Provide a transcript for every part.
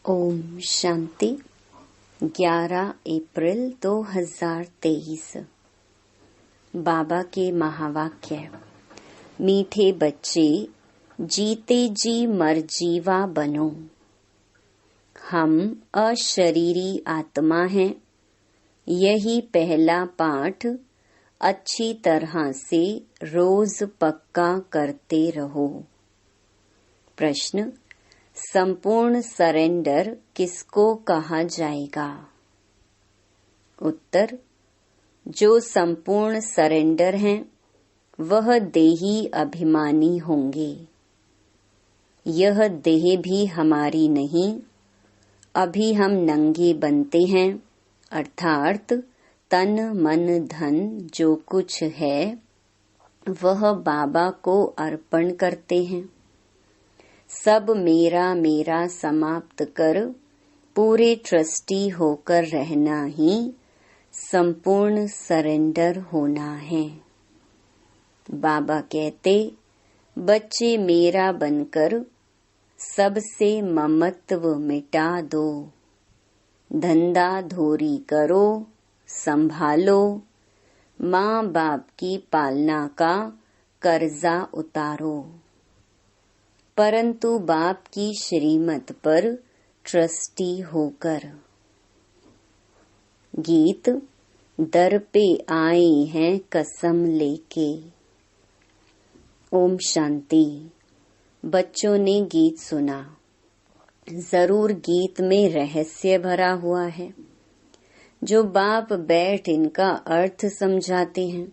ओम शांति। 11 अप्रैल 2023। बाबा के महावाक्य। मीठे बच्चे, जीते जी मर जीवा बनो। हम अशरीरी आत्मा हैं। यही पहला पाठ अच्छी तरह से रोज पक्का करते रहो। प्रश्न: संपूर्ण सरेंडर किसको कहा जाएगा? उत्तर: जो संपूर्ण सरेंडर हैं वह देही अभिमानी होंगे। यह देह भी हमारी नहीं। अभी हम नंगे बनते हैं, अर्थात तन मन धन जो कुछ है वह बाबा को अर्पण करते हैं। सब मेरा मेरा समाप्त कर पूरे ट्रस्टी होकर रहना ही संपूर्ण सरेंडर होना है। बाबा कहते, बच्चे मेरा बनकर सबसे ममत्व मिटा दो। धंधा धोरी करो, संभालो, माँ बाप की पालना का कर्जा उतारो। परंतु बाप की श्रीमत पर ट्रस्टी होकर। गीत: दर पे आए हैं कसम लेके। ओम शांति। बच्चों ने गीत सुना। जरूर गीत में रहस्य भरा हुआ है, जो बाप बैठ इनका अर्थ समझाते हैं।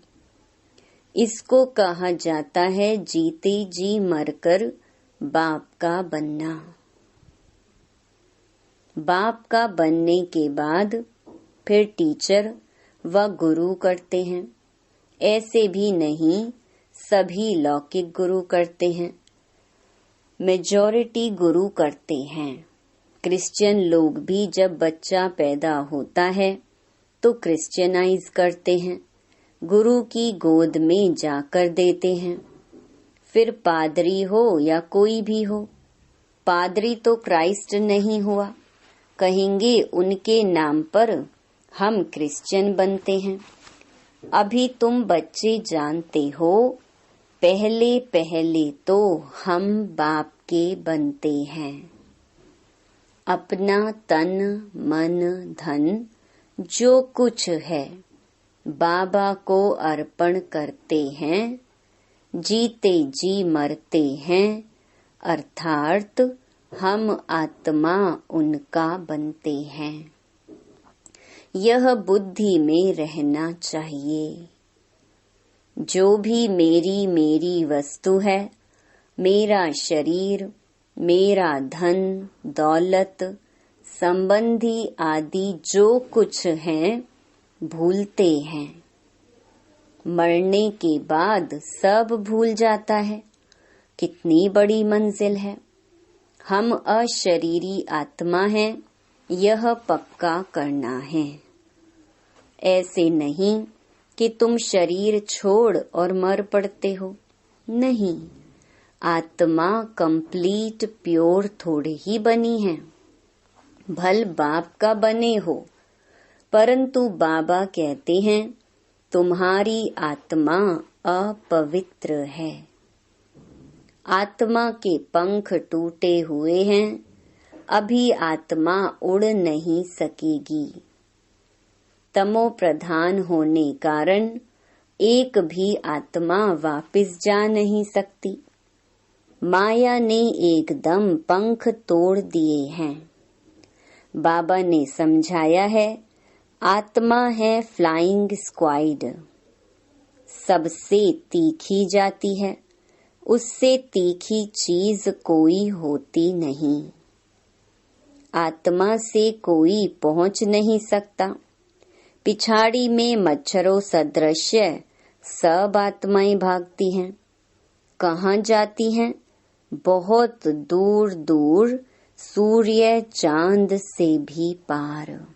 इसको कहा जाता है जीते जी मरकर बाप का बनना। बाप का बनने के बाद फिर टीचर व गुरु करते हैं। ऐसे भी नहीं, सभी लौकिक गुरु करते हैं। मेजॉरिटी गुरु करते हैं। क्रिश्चियन लोग भी जब बच्चा पैदा होता है तो क्रिश्चियनाइज करते हैं, गुरु की गोद में जाकर देते हैं। फिर पादरी हो या कोई भी हो, पादरी तो क्राइस्ट नहीं हुआ, कहेंगे उनके नाम पर हम क्रिश्चियन बनते हैं। अभी तुम बच्चे जानते हो, पहले पहले तो हम बाप के बनते हैं। अपना तन मन धन जो कुछ है बाबा को अर्पण करते हैं। जीते जी मरते हैं, अर्थात हम आत्मा उनका बनते हैं। यह बुद्धि में रहना चाहिए। जो भी मेरी मेरी वस्तु है, मेरा शरीर, मेरा धन दौलत संबंधी आदि जो कुछ है, भूलते हैं। मरने के बाद सब भूल जाता है। कितनी बड़ी मंजिल है। हम अशरीरी आत्मा हैं, यह पक्का करना है। ऐसे नहीं कि तुम शरीर छोड़ और मर पड़ते हो। नहीं, आत्मा कंप्लीट प्योर थोड़े ही बनी है। भल बाप का बने हो, परंतु बाबा कहते हैं तुम्हारी आत्मा अपवित्र है। आत्मा के पंख टूटे हुए हैं, अभी आत्मा उड़ नहीं सकेगी। तमो प्रधान होने कारण एक भी आत्मा वापस जा नहीं सकती। माया ने एकदम पंख तोड़ दिए हैं। बाबा ने समझाया है, आत्मा है फ्लाइंग स्क्वाइड, सबसे तीखी जाती है। उससे तीखी चीज कोई होती नहीं। आत्मा से कोई पहुंच नहीं सकता। पिछाड़ी में मच्छरों सदृश सब आत्माएं भागती हैं। कहाँ जाती हैं? बहुत दूर दूर, सूर्य चांद से भी पार।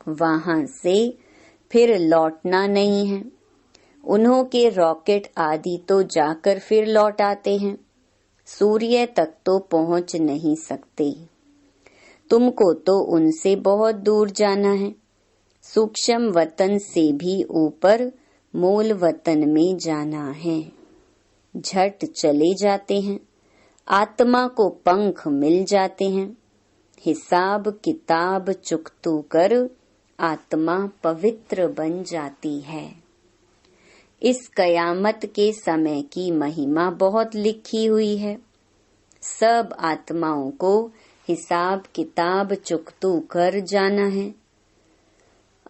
वहां से फिर लौटना नहीं है। उन्हों के रॉकेट आदि तो जाकर फिर लौट आते हैं। सूर्य तक तो पहुंच नहीं सकते। तुमको तो उनसे बहुत दूर जाना है। सूक्ष्म वतन से भी ऊपर मूल वतन में जाना है। झट चले जाते हैं, आत्मा को पंख मिल जाते हैं। हिसाब किताब चुकतू कर आत्मा पवित्र बन जाती है। इस कयामत के समय की महिमा बहुत लिखी हुई है। सब आत्माओं को हिसाब किताब चुकतू कर जाना है।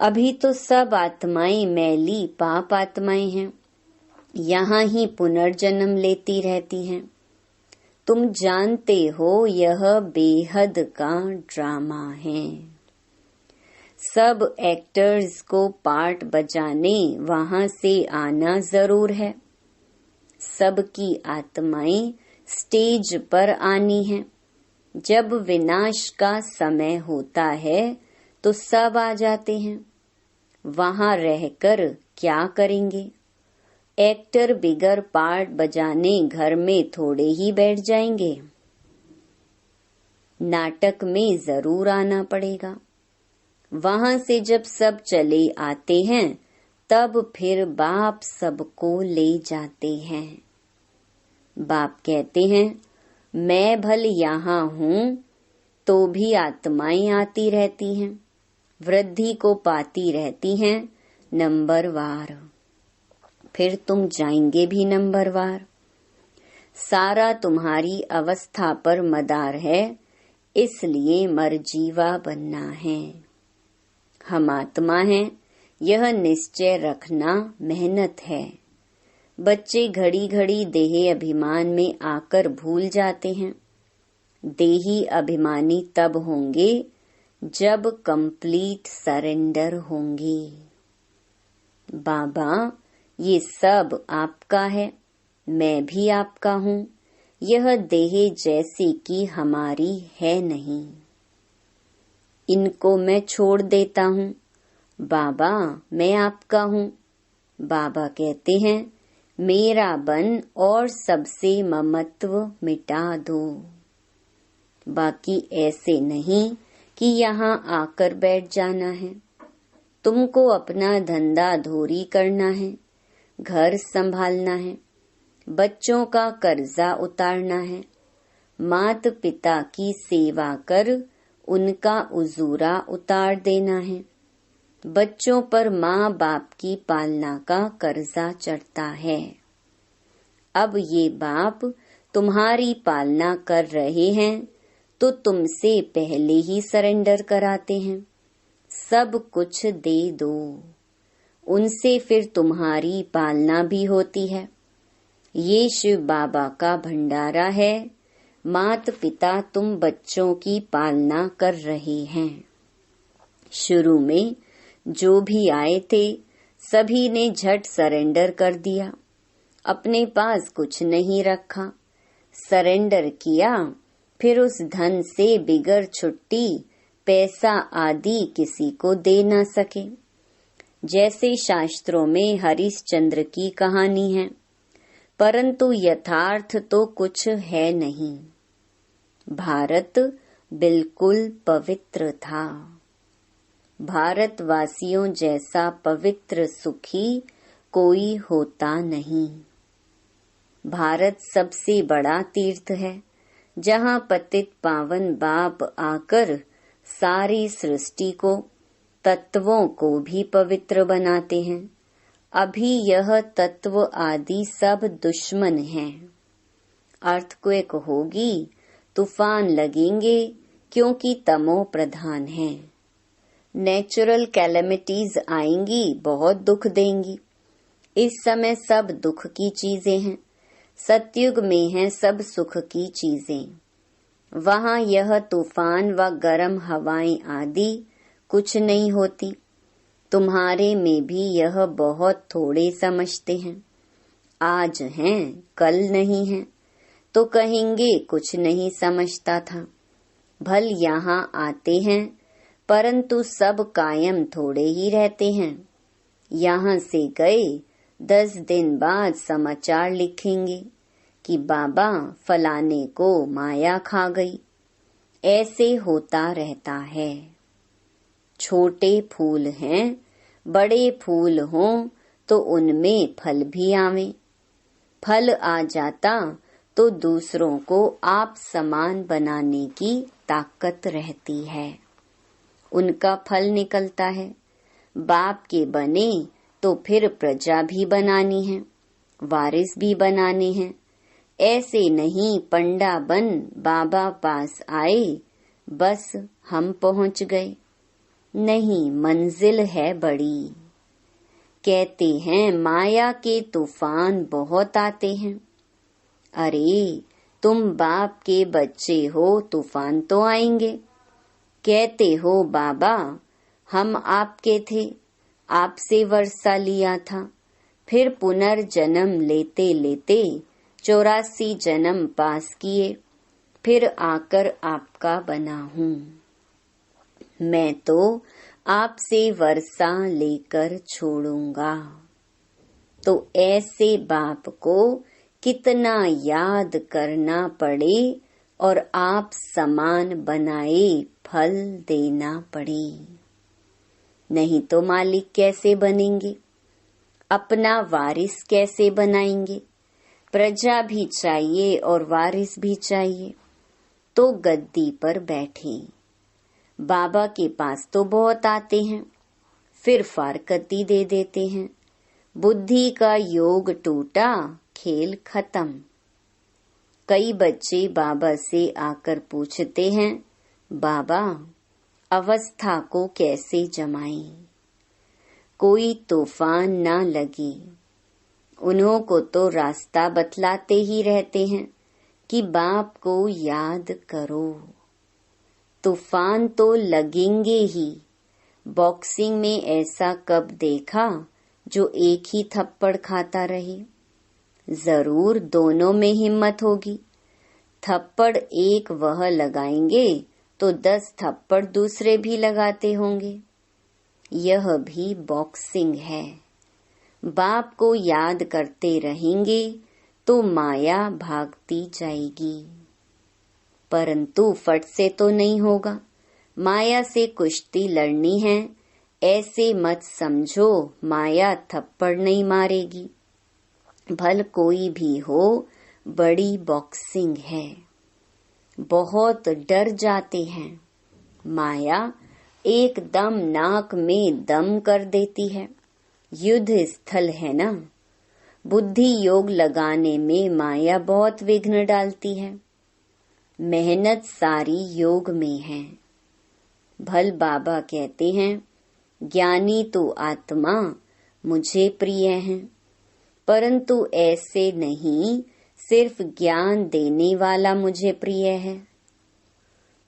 अभी तो सब आत्माएं मैली पाप आत्माएं हैं, यहाँ ही पुनर्जन्म लेती रहती हैं। तुम जानते हो यह बेहद का ड्रामा है। सब एक्टर्स को पार्ट बजाने वहां से आना जरूर है। सबकी आत्माएं स्टेज पर आनी है। जब विनाश का समय होता है तो सब आ जाते हैं। वहां रहकर क्या करेंगे? एक्टर बिगर पार्ट बजाने घर में थोड़े ही बैठ जाएंगे। नाटक में जरूर आना पड़ेगा। वहां से जब सब चले आते हैं तब फिर बाप सबको ले जाते हैं। बाप कहते हैं मैं भल यहाँ हूँ तो भी आत्माएं आती रहती हैं, वृद्धि को पाती रहती हैं नंबरवार। फिर तुम जाएंगे भी नंबरवार। सारा तुम्हारी अवस्था पर मदार है, इसलिए मरजीवा बनना है। हम आत्मा हैं, यह निश्चय रखना मेहनत है। बच्चे घड़ी घड़ी देही अभिमान में आकर भूल जाते हैं। देही अभिमानी तब होंगे जब कंप्लीट सरेंडर होंगे। बाबा ये सब आपका है, मैं भी आपका हूँ। यह देह जैसी कि हमारी है नहीं। इनको मैं छोड़ देता हूँ। बाबा मैं आपका हूँ। बाबा कहते हैं मेरा बन और सबसे ममत्व मिटा दो। बाकी ऐसे नहीं कि यहाँ आकर बैठ जाना है। तुमको अपना धंधा धोरी करना है, घर संभालना है, बच्चों का कर्जा उतारना है, माता पिता की सेवा कर उनका उजूरा उतार देना है। बच्चों पर माँ बाप की पालना का कर्जा चढ़ता है। अब ये बाप तुम्हारी पालना कर रहे हैं तो तुमसे पहले ही सरेंडर कराते हैं। सब कुछ दे दो, उनसे फिर तुम्हारी पालना भी होती है। ये शिव बाबा का भंडारा है। माता पिता तुम बच्चों की पालना कर रहे हैं। शुरू में जो भी आए थे सभी ने झट सरेंडर कर दिया। अपने पास कुछ नहीं रखा, सरेंडर किया। फिर उस धन से बिगर छुट्टी पैसा आदि किसी को दे न सके। जैसे शास्त्रों में हरिश्चंद्र की कहानी है, परंतु यथार्थ तो कुछ है नहीं। भारत बिल्कुल पवित्र था। भारतवासियों जैसा पवित्र सुखी कोई होता नहीं। भारत सबसे बड़ा तीर्थ है, जहाँ पतित पावन बाप आकर सारी सृष्टि को, तत्वों को भी पवित्र बनाते हैं। अभी यह तत्व आदि सब दुश्मन हैं। अर्थक्वेक होगी, तूफान लगेंगे, क्योंकि तमो प्रधान है। नेचुरल कैलेमिटीज आएंगी, बहुत दुख देंगी। इस समय सब दुख की चीजें हैं। सतयुग में है सब सुख की चीजें। वहाँ यह तूफान व गर्म हवाएं आदि कुछ नहीं होती। तुम्हारे में भी यह बहुत थोड़े समझते हैं। आज हैं, कल नहीं हैं, तो कहेंगे कुछ नहीं समझता था। भल यहाँ आते हैं, परंतु सब कायम थोड़े ही रहते हैं। यहाँ से गए 10 दिन बाद समाचार लिखेंगे कि बाबा फलाने को माया खा गई। ऐसे होता रहता है। छोटे फूल हैं, बड़े फूल हों तो उनमें फल भी आवे। फल आ जाता तो दूसरों को आप समान बनाने की ताकत रहती है। उनका फल निकलता है। बाप के बने तो फिर प्रजा भी बनानी है, वारिस भी बनाने हैं। ऐसे नहीं पंडा बन बाबा पास आए, बस हम पहुंच गए। नहीं, मंजिल है बड़ी। कहते हैं माया के तूफान बहुत आते हैं। अरे तुम बाप के बच्चे हो, तूफान तो आएंगे। कहते हो बाबा हम आपके थे, आपसे वर्षा लिया था, फिर पुनर्जन्म लेते लेते 84 जन्म पास किए, फिर आकर आपका बना हूँ। मैं तो आपसे वर्षा लेकर छोड़ूंगा। तो ऐसे बाप को कितना याद करना पड़े और आप समान बनाए फल देना पड़े। नहीं तो मालिक कैसे बनेंगे, अपना वारिस कैसे बनाएंगे। प्रजा भी चाहिए और वारिस भी चाहिए, तो गद्दी पर बैठे। बाबा के पास तो बहुत आते हैं, फिर फारकती दे देते हैं। बुद्धि का योग टूटा, खेल खत्म। कई बच्चे बाबा से आकर पूछते हैं, बाबा अवस्था को कैसे जमाएं, कोई तूफान ना लगे। उन्हों को तो रास्ता बतलाते ही रहते हैं कि बाप को याद करो। तूफान तो लगेंगे ही। बॉक्सिंग में ऐसा कब देखा जो एक ही थप्पड़ खाता रहे। जरूर दोनों में हिम्मत होगी। थप्पड़ एक वह लगाएंगे तो 10 थप्पड़ दूसरे भी लगाते होंगे। यह भी बॉक्सिंग है। बाप को याद करते रहेंगे तो माया भागती जाएगी, परंतु फट से तो नहीं होगा। माया से कुश्ती लड़नी है, ऐसे मत समझो माया थप्पड़ नहीं मारेगी। भल कोई भी हो, बड़ी बॉक्सिंग है। बहुत डर जाते हैं। माया एकदम नाक में दम कर देती है। युद्ध स्थल है ना। बुद्धि योग लगाने में माया बहुत विघ्न डालती है। मेहनत सारी योग में है। भल बाबा कहते हैं ज्ञानी तो आत्मा मुझे प्रिय है, परंतु ऐसे नहीं सिर्फ ज्ञान देने वाला मुझे प्रिय है।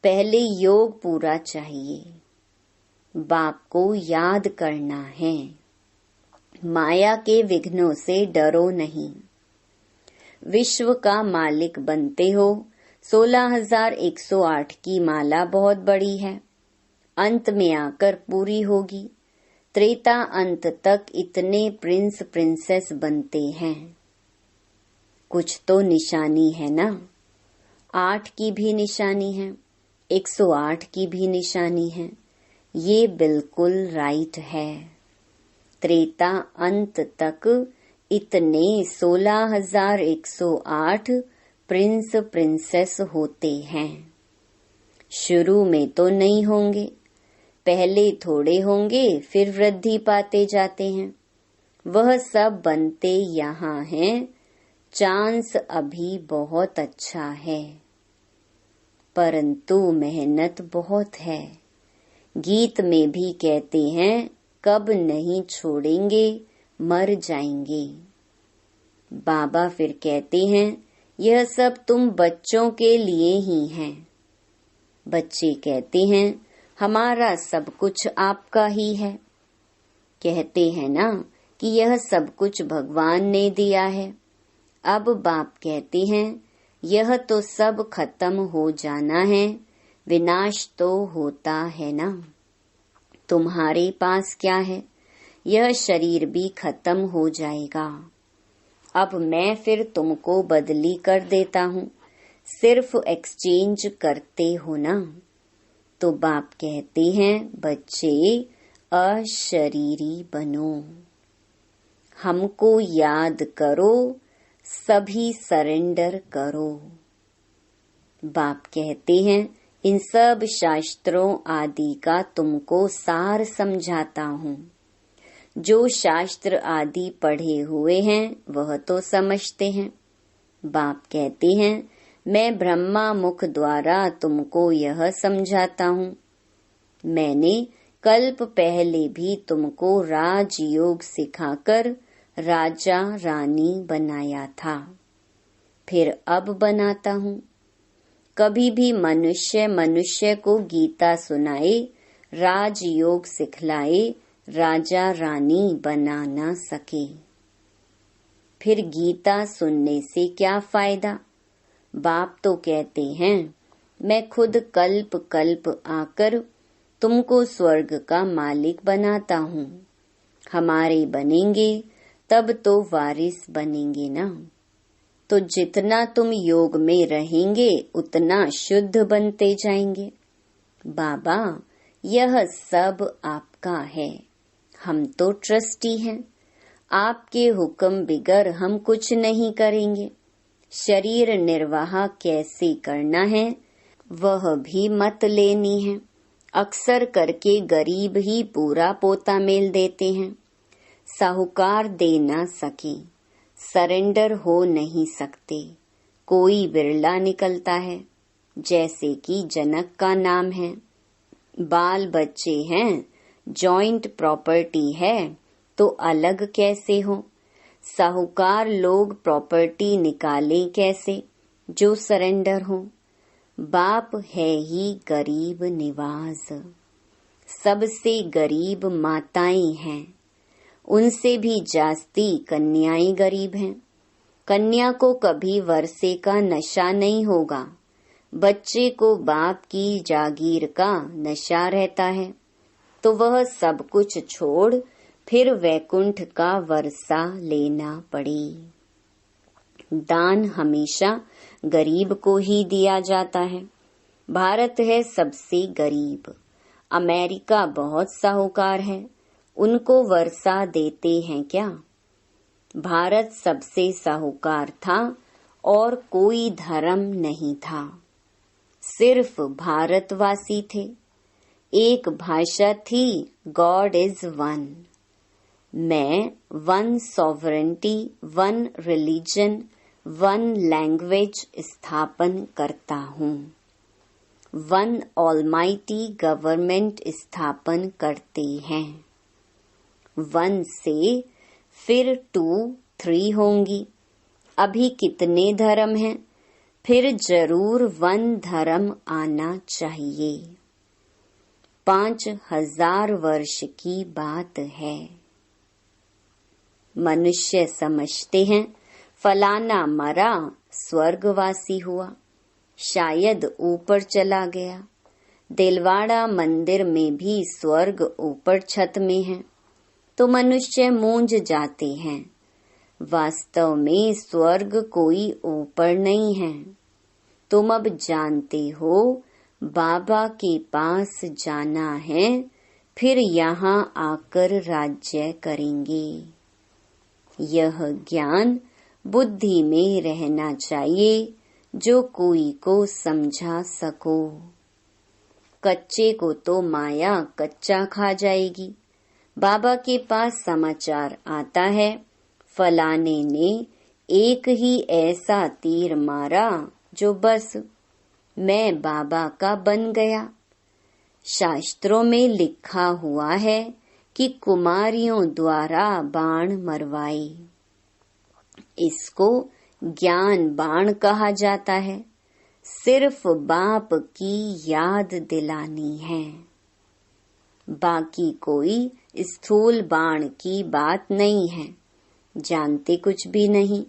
पहले योग पूरा चाहिए। बाप को याद करना है। माया के विघ्नों से डरो नहीं। विश्व का मालिक बनते हो। 16,108 की माला बहुत बड़ी है, अंत में आकर पूरी होगी। त्रेता अंत तक इतने प्रिंस प्रिंसेस बनते हैं। कुछ तो निशानी है ना। 8 की भी निशानी है, 108 की भी निशानी है। ये बिल्कुल राइट है। त्रेता अंत तक इतने 16,108 प्रिंस प्रिंसेस होते हैं। शुरू में तो नहीं होंगे, पहले थोड़े होंगे, फिर वृद्धि पाते जाते हैं। वह सब बनते यहाँ हैं। चांस अभी बहुत अच्छा है, परंतु मेहनत बहुत है। गीत में भी कहते हैं कब नहीं छोड़ेंगे, मर जाएंगे। बाबा फिर कहते हैं यह सब तुम बच्चों के लिए ही है। बच्चे कहते हैं हमारा सब कुछ आपका ही है। कहते हैं ना कि यह सब कुछ भगवान ने दिया है। अब बाप कहते हैं यह तो सब खत्म हो जाना है, विनाश तो होता है ना। तुम्हारे पास क्या है, यह शरीर भी खत्म हो जाएगा। अब मैं फिर तुमको बदली कर देता हूँ। सिर्फ एक्सचेंज करते हो ना। तो बाप कहते हैं बच्चे अशरीरी बनो, हमको याद करो, सभी सरेंडर करो। बाप कहते हैं इन सब शास्त्रों आदि का तुमको सार समझाता हूँ। जो शास्त्र आदि पढ़े हुए हैं वह तो समझते हैं। बाप कहते हैं मैं ब्रह्मा मुख द्वारा तुमको यह समझाता हूँ। मैंने कल्प पहले भी तुमको राजयोग सिखाकर राजा रानी बनाया था, फिर अब बनाता हूँ। कभी भी मनुष्य को गीता सुनाए, राजयोग सिखलाए, राजा रानी बना न सके। फिर गीता सुनने से क्या फायदा? बाप तो कहते हैं मैं खुद कल्प कल्प आकर तुमको स्वर्ग का मालिक बनाता हूँ। हमारे बनेंगे तब तो वारिस बनेंगे ना। तो जितना तुम योग में रहेंगे उतना शुद्ध बनते जाएंगे। बाबा यह सब आपका है, हम तो ट्रस्टी हैं। आपके हुक्म बिगर हम कुछ नहीं करेंगे। शरीर निर्वाह कैसे करना है वह भी मत लेनी है। अक्सर करके गरीब ही पूरा पोता मेल देते हैं। साहूकार दे ना सके, सरेंडर हो नहीं सकते। कोई बिरला निकलता है, जैसे कि जनक का नाम है। बाल बच्चे हैं, जॉइंट प्रॉपर्टी है, तो अलग कैसे हो? साहूकार लोग प्रॉपर्टी निकालें कैसे जो सरेंडर हो? बाप है ही गरीब निवाज। सबसे गरीब माताएं हैं, उनसे भी जास्ती कन्याएं गरीब हैं। कन्या को कभी वर्षे का नशा नहीं होगा, बच्चे को बाप की जागीर का नशा रहता है। तो वह सब कुछ छोड़ फिर वैकुंठ का वर्षा लेना पड़े। दान हमेशा गरीब को ही दिया जाता है। भारत है सबसे गरीब, अमेरिका बहुत साहूकार है, उनको वर्षा देते हैं क्या? भारत सबसे साहूकार था और कोई धर्म नहीं था, सिर्फ भारतवासी थे। एक भाषा थी, गॉड इज वन। मैं one sovereignty, one religion, one language स्थापन करता हूँ। वन ऑलमाइटी गवर्नमेंट स्थापन करते हैं। 1 से फिर 2, 3 होंगी। अभी कितने धर्म हैं? फिर जरूर 1 धर्म आना चाहिए। 5000 वर्ष की बात है। मनुष्य समझते हैं फलाना मरा, स्वर्गवासी हुआ, शायद ऊपर चला गया। दिलवाड़ा मंदिर में भी स्वर्ग ऊपर छत में है, तो मनुष्य मूंझ जाते हैं। वास्तव में स्वर्ग कोई ऊपर नहीं है। तुम अब जानते हो बाबा के पास जाना है, फिर यहाँ आकर राज्य करेंगे। यह ज्ञान बुद्धि में रहना चाहिए, जो कोई को समझा सको। कच्चे को तो माया कच्चा खा जाएगी। बाबा के पास समाचार आता है, फलाने ने एक ही ऐसा तीर मारा जो बस मैं बाबा का बन गया। शास्त्रों में लिखा हुआ है कि कुमारियों द्वारा बाण मरवाए। इसको ज्ञान बाण कहा जाता है। सिर्फ बाप की याद दिलानी है, बाकी कोई स्थूल बाण की बात नहीं है। जानते कुछ भी नहीं।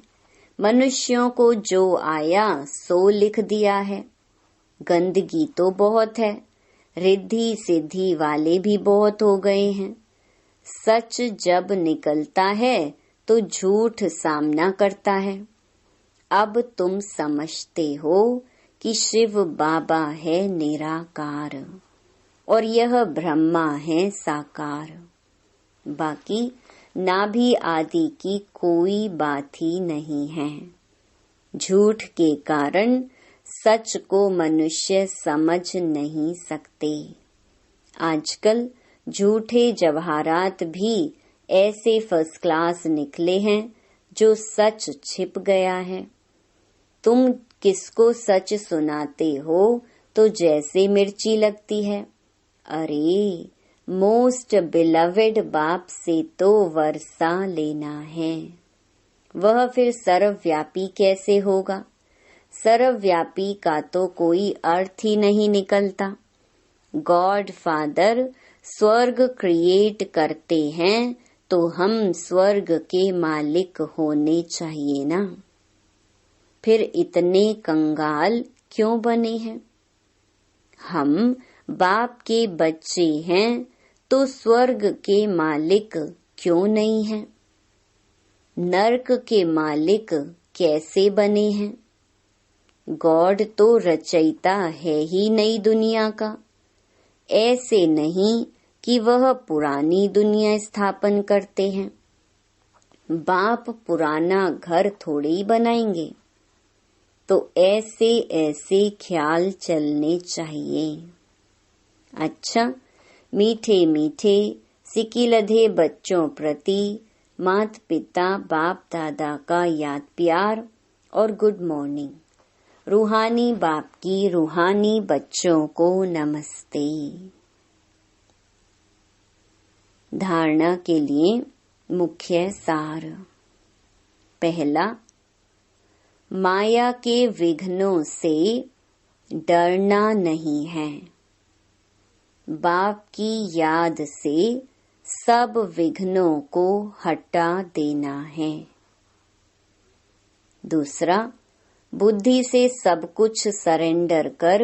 मनुष्यों को जो आया सो लिख दिया है। गंदगी तो बहुत है, रिद्धि सिद्धि वाले भी बहुत हो गए हैं। सच जब निकलता है तो झूठ सामना करता है। अब तुम समझते हो कि शिव बाबा है निराकार और यह ब्रह्मा है साकार। बाकी नाभि आदि की कोई बात ही नहीं है। झूठ के कारण सच को मनुष्य समझ नहीं सकते। आजकल झूठे जवाहरात भी ऐसे फर्स्ट क्लास निकले हैं जो सच छिप गया है। तुम किसको सच सुनाते हो तो जैसे मिर्ची लगती है। अरे मोस्ट बिलवेड बाप से तो वर्षा लेना है। वह फिर सर्वव्यापी कैसे होगा? सर्वव्यापी का तो कोई अर्थ ही नहीं निकलता। गॉड फादर स्वर्ग क्रिएट करते हैं तो हम स्वर्ग के मालिक होने चाहिए ना। फिर इतने कंगाल क्यों बने हैं? हम बाप के बच्चे हैं तो स्वर्ग के मालिक क्यों नहीं हैं? नरक के मालिक कैसे बने हैं? गॉड तो रचयिता है ही नई दुनिया का। ऐसे नहीं कि वह पुरानी दुनिया स्थापन करते हैं। बाप पुराना घर थोड़े ही बनाएंगे। तो ऐसे ऐसे ख्याल चलने चाहिए। अच्छा, मीठे मीठे सिकिलधे बच्चों प्रति माता पिता बाप दादा का याद प्यार और गुड मॉर्निंग। रूहानी बाप की रूहानी बच्चों को नमस्ते। धारणा के लिए मुख्य सार। पहला, माया के विघ्नों से डरना नहीं है। बाप की याद से सब विघ्नों को हटा देना है। दूसरा, बुद्धि से सब कुछ सरेंडर कर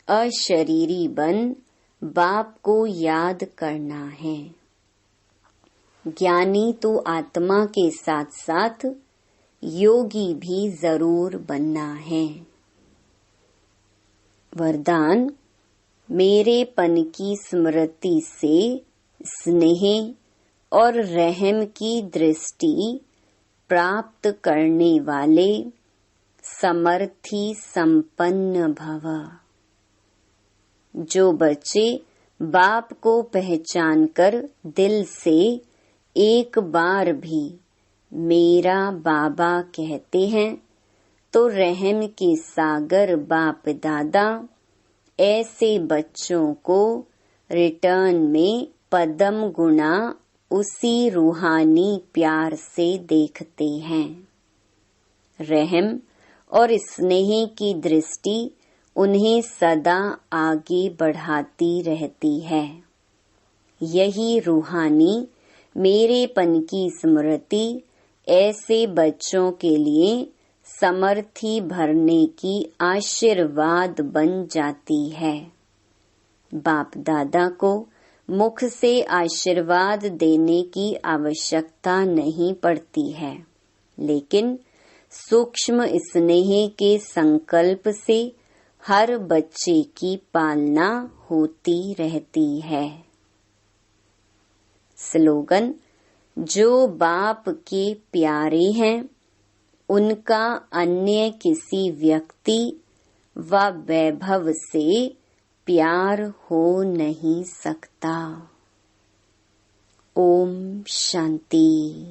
अशरीरी बन बाप को याद करना है। ज्ञानी तो आत्मा के साथ साथ योगी भी जरूर बनना है। वरदान, मेरेपन की स्मृति से स्नेह और रहम की दृष्टि प्राप्त करने वाले समर्थी संपन्न भव। जो बच्चे बाप को पहचानकर दिल से एक बार भी मेरा बाबा कहते हैं तो रहम के सागर बाप दादा ऐसे बच्चों को रिटर्न में पदम गुना उसी रूहानी प्यार से देखते हैं। रहम और स्नेह की दृष्टि उन्हें सदा आगे बढ़ाती रहती है। यही रूहानी मेरेपन की स्मृति ऐसे बच्चों के लिए समर्थी भरने की आशीर्वाद बन जाती है। बाप दादा को मुख से आशीर्वाद देने की आवश्यकता नहीं पड़ती है, लेकिन सूक्ष्म स्नेह के संकल्प से हर बच्चे की पालना होती रहती है। स्लोगन, जो बाप के प्यारे हैं उनका अन्य किसी व्यक्ति व वैभव से प्यार हो नहीं सकता। ओम शांति।